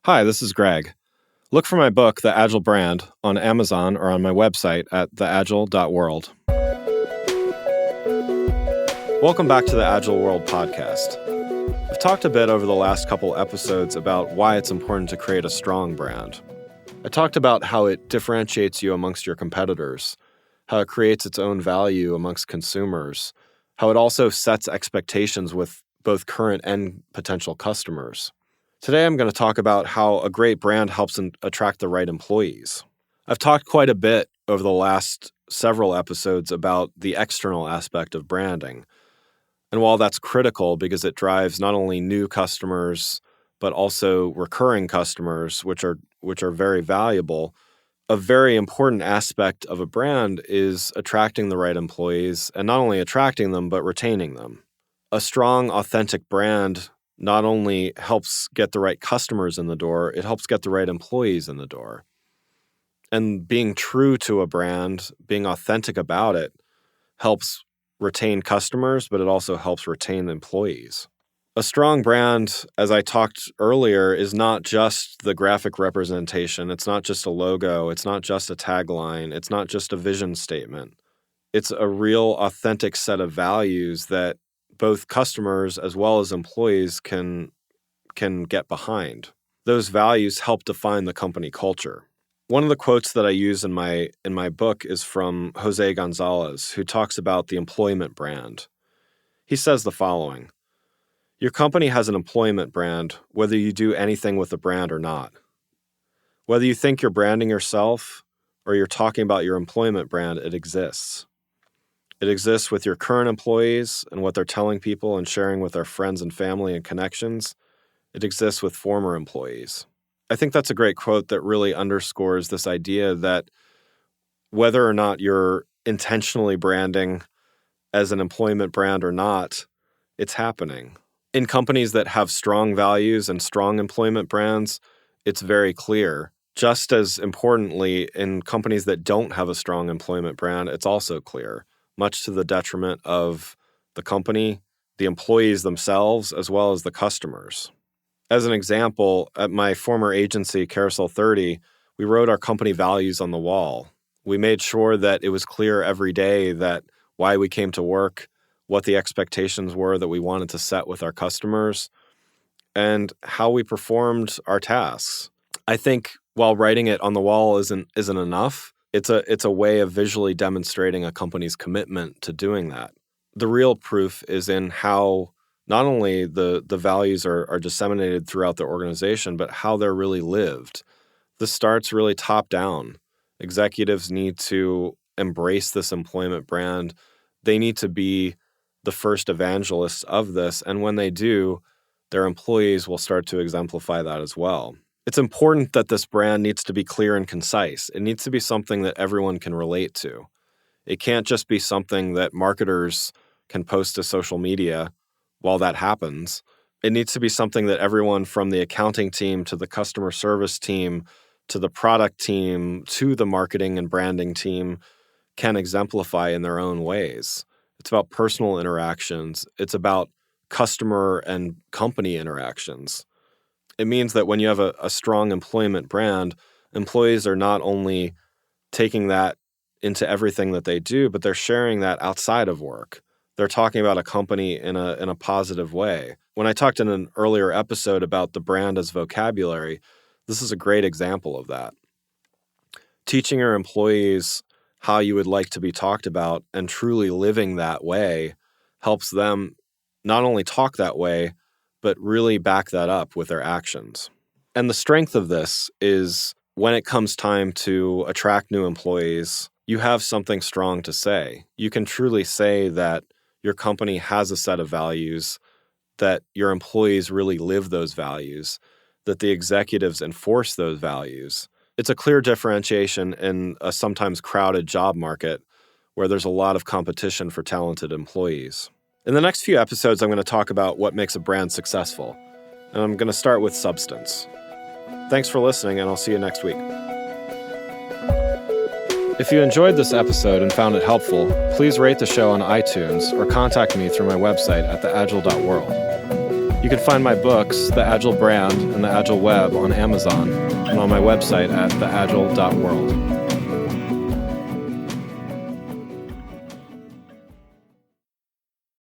Hi, this is Greg. Look for my book, The Agile Brand, on Amazon or on my website at theagile.world. Welcome back to the Agile World podcast. I've talked a bit over the last couple episodes about why it's important to create a strong brand. I talked about how it differentiates you amongst your competitors, how it creates its own value amongst consumers, how it also sets expectations with both current and potential customers. Today, I'm going to talk about how a great brand helps attract the right employees. I've talked quite a bit over the last several episodes about the external aspect of branding. And while that's critical because it drives not only new customers, but also recurring customers, which are very valuable, a very important aspect of a brand is attracting the right employees, and not only attracting them, but retaining them. A strong, authentic brand not only helps get the right customers in the door, it helps get the right employees in the door. And being true to a brand, being authentic about it, helps retain customers, but it also helps retain employees. A strong brand, as I talked earlier, is not just the graphic representation. It's not just a logo. It's not just a tagline. It's not just a vision statement. It's a real authentic set of values that both customers as well as employees can get behind. Those values help define the company culture. One of the quotes that I use in my book is from Jose Gonzalez, who talks about the employment brand. He says the following: "Your company has an employment brand, whether you do anything with the brand or not. Whether you think you're branding yourself or you're talking about your employment brand, it exists. It exists with your current employees and what they're telling people and sharing with their friends and family and connections. It exists with former employees." I think that's a great quote that really underscores this idea that whether or not you're intentionally branding as an employment brand or not, it's happening. In companies that have strong values and strong employment brands, it's very clear. Just as importantly, in companies that don't have a strong employment brand, it's also clear, much to the detriment of the company, the employees themselves, as well as the customers. As an example, at my former agency, Carousel 30, we wrote our company values on the wall. We made sure that it was clear every day that why we came to work, what the expectations were that we wanted to set with our customers, and how we performed our tasks. I think while writing it on the wall isn't enough, it's a way of visually demonstrating a company's commitment to doing that. The real proof is in how not only the values are disseminated throughout the organization, but how they're really lived. This starts really top down. Executives need to embrace this employment brand. They need to be the first evangelists of this, and when they do, their employees will start to exemplify that as well. It's important that this brand needs to be clear and concise. It needs to be something that everyone can relate to. It can't just be something that marketers can post to social media while that happens. It needs to be something that everyone from the accounting team to the customer service team to the product team to the marketing and branding team can exemplify in their own ways. It's about personal interactions. It's about customer and company interactions. It means that when you have a strong employment brand, employees are not only taking that into everything that they do, but they're sharing that outside of work. They're talking about a company in a positive way. When I talked in an earlier episode about the brand as vocabulary, this is a great example of that. Teaching your employees how you would like to be talked about and truly living that way helps them not only talk that way, but really back that up with their actions. And the strength of this is when it comes time to attract new employees, you have something strong to say. You can truly say that your company has a set of values, that your employees really live those values, that the executives enforce those values. It's a clear differentiation in a sometimes crowded job market where there's a lot of competition for talented employees. In the next few episodes, I'm going to talk about what makes a brand successful, and I'm going to start with substance. Thanks for listening, and I'll see you next week. If you enjoyed this episode and found it helpful, please rate the show on iTunes or contact me through my website at theagile.world. You can find my books, The Agile Brand and The Agile Web, on Amazon and on my website at theagile.world.